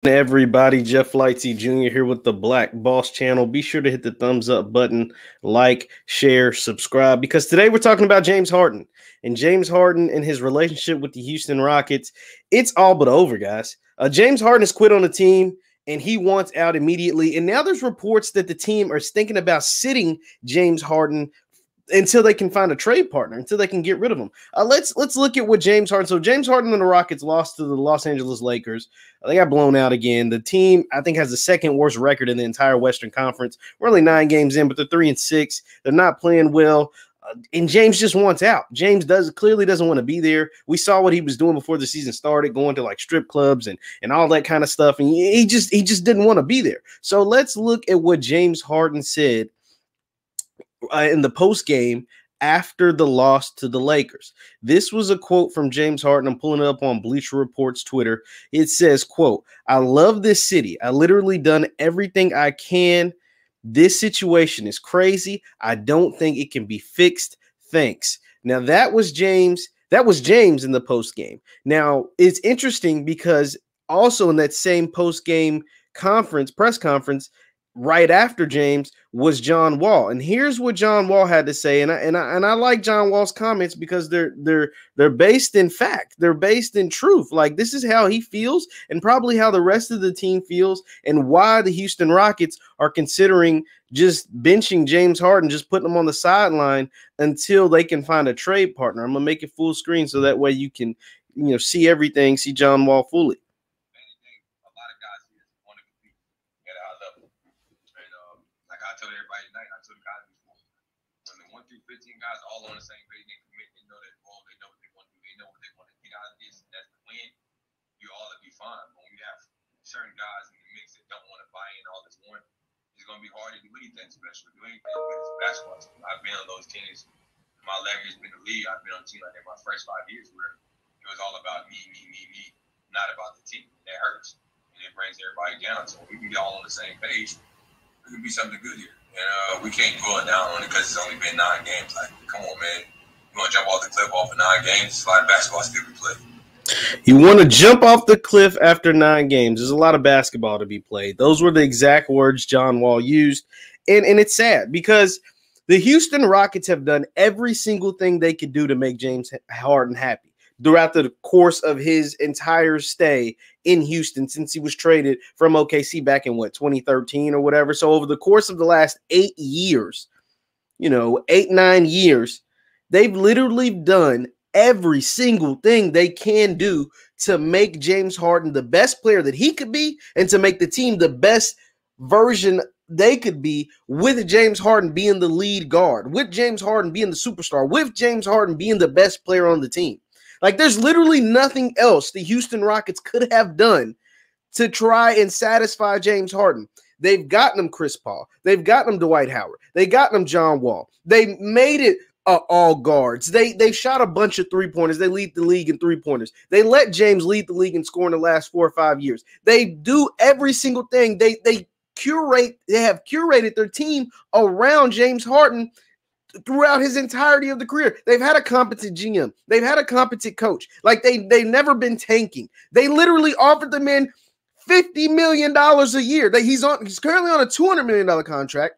Everybody, Jeff Lightsy Jr. here with the Black Boss channel. Be sure to hit the thumbs up button, like, share, subscribe, because today we're talking about James Harden. And James Harden and his relationship with the Houston Rockets, it's all but over, guys. James Harden has quit on the team, and he wants out immediately. And now there's reports that the team is thinking about sitting James Harden until they can find a trade partner, until they can get rid of him. Let's look at what James Harden. So James Harden and the Rockets lost to the Los Angeles Lakers. They got blown out again. The team, I think, has the second worst record in the entire Western Conference. We're only 9 games in, but they're 3-6. They're not playing well. And James just wants out. James clearly doesn't want to be there. We saw what he was doing before the season started, going to like strip clubs and all that kind of stuff. And he just didn't want to be there. So let's look at what James Harden said in the post game after the loss to the Lakers. This was a quote from James Harden. I'm pulling it up on Bleacher Report's Twitter. It says, quote, "I love this city. I literally done everything I can. This situation is crazy. I don't think it can be fixed. Thanks." Now that was James. That was James in the post game. Now it's interesting because also in that same post game press conference, right after James was John Wall. And here's what John Wall had to say. And I like John Wall's comments because they're based in fact. They're based in truth. Like, this is how he feels and probably how the rest of the team feels, and why the Houston Rockets are considering just benching James Harden, just putting him on the sideline until they can find a trade partner. I'm going to make it full screen so that way you can, see everything, see John Wall fully. When the 1 through 15 guys all on the same page, they commit, they know that role, they know what they want to do, they know what they want to get out of this, and that's the win. You all will be fine. But when you have certain guys in the mix that don't want to buy in all this one, it's going to be hard to do anything special, do anything with this basketball team. I've been on those teams. My 11 years been in the league. I've been on a team like that my first 5 years where it was all about me, not about the team. That hurts, and it brings everybody down. So we can get all on the same page. It could be something good here. And we can't pull it down on it because it's only been 9 games. Like, come on, man. You want to jump off the cliff off of 9 games? It's a lot of basketball still be played. You want to jump off the cliff after 9 games. There's a lot of basketball to be played. Those were the exact words John Wall used. And it's sad because the Houston Rockets have done every single thing they could do to make James Harden happy throughout the course of his entire stay in Houston since he was traded from OKC back in 2013 or whatever. So over the course of the last 8 years, 8-9 years, they've literally done every single thing they can do to make James Harden the best player that he could be and to make the team the best version they could be, with James Harden being the lead guard, with James Harden being the superstar, with James Harden being the best player on the team. Like, there's literally nothing else the Houston Rockets could have done to try and satisfy James Harden. They've gotten him Chris Paul. They've gotten him Dwight Howard. They got him John Wall. They made it all guards. They shot a bunch of three-pointers. They lead the league in three-pointers. They let James lead the league in scoring the last 4 or 5 years. They do every single thing. They have curated their team around James Harden throughout his entirety of the career. They've had a competent GM. They've had a competent coach. Like, they've never been tanking. They literally offered the man $50 million a year. He's currently on a $200 million contract.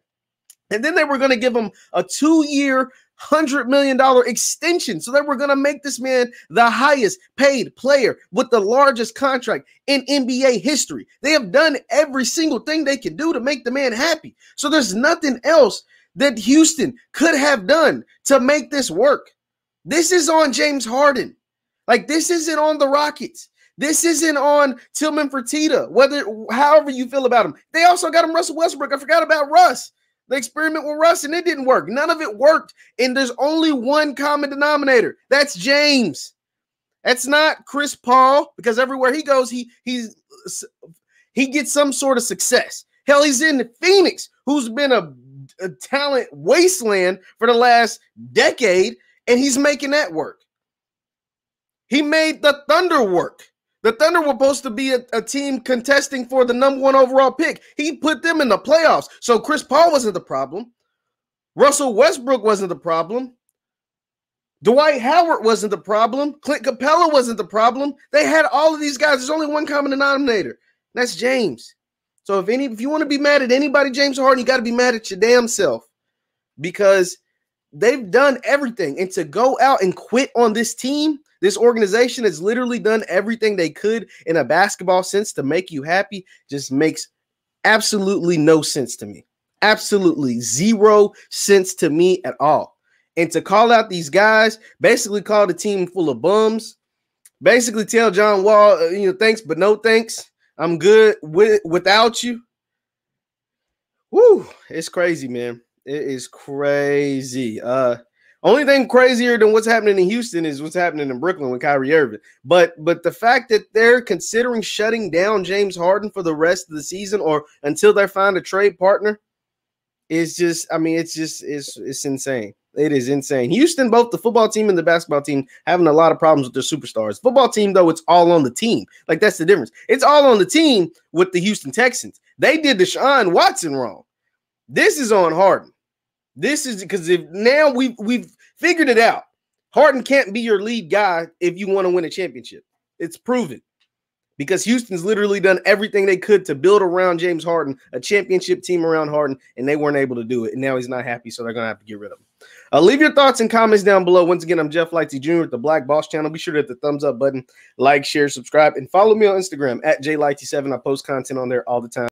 And then they were going to give him a 2-year, $100 million extension. So they were going to make this man the highest paid player with the largest contract in NBA history. They have done every single thing they can do to make the man happy. So there's nothing else that Houston could have done to make this work. This is on James Harden. Like, this isn't on the Rockets. This isn't on Tillman Fertitta, however you feel about him. They also got him Russell Westbrook. I forgot about Russ. The experiment with Russ, and it didn't work. None of it worked. And there's only one common denominator. That's James. That's not Chris Paul, because everywhere he goes, he gets some sort of success. Hell, he's in Phoenix, who's been a talent wasteland for the last decade, and he's making that work. He made the Thunder work. The Thunder were supposed to be a team contesting for the #1 overall pick. He put them in the playoffs. So Chris Paul wasn't the problem. Russell Westbrook wasn't the problem. Dwight Howard wasn't the problem. Clint Capella wasn't the problem. They had all of these guys. There's only one common denominator. That's James. So if you want to be mad at anybody, James Harden, you got to be mad at your damn self because they've done everything. And to go out and quit on this team, this organization has literally done everything they could in a basketball sense to make you happy, just makes absolutely no sense to me. Absolutely zero sense to me at all. And to call out these guys, basically call the team full of bums, basically tell John Wall, thanks, but no thanks. I'm good without you. Woo, it's crazy, man. It is crazy. Only thing crazier than what's happening in Houston is what's happening in Brooklyn with Kyrie Irving. But the fact that they're considering shutting down James Harden for the rest of the season or until they find a trade partner is just, it's insane. It is insane. Houston, both the football team and the basketball team, having a lot of problems with their superstars. Football team, though, it's all on the team. Like, that's the difference. It's all on the team with the Houston Texans. They did Deshaun Watson wrong. This is on Harden. This is because if now we've figured it out. Harden can't be your lead guy if you want to win a championship. It's proven. Because Houston's literally done everything they could to build around James Harden, a championship team around Harden, and they weren't able to do it. And now he's not happy, so they're going to have to get rid of him. Leave your thoughts and comments down below. Once again, I'm Jeff Lightsy Jr. at the Black Boss Channel. Be sure to hit the thumbs up button, like, share, subscribe, and follow me on Instagram at JLightsy7. I post content on there all the time.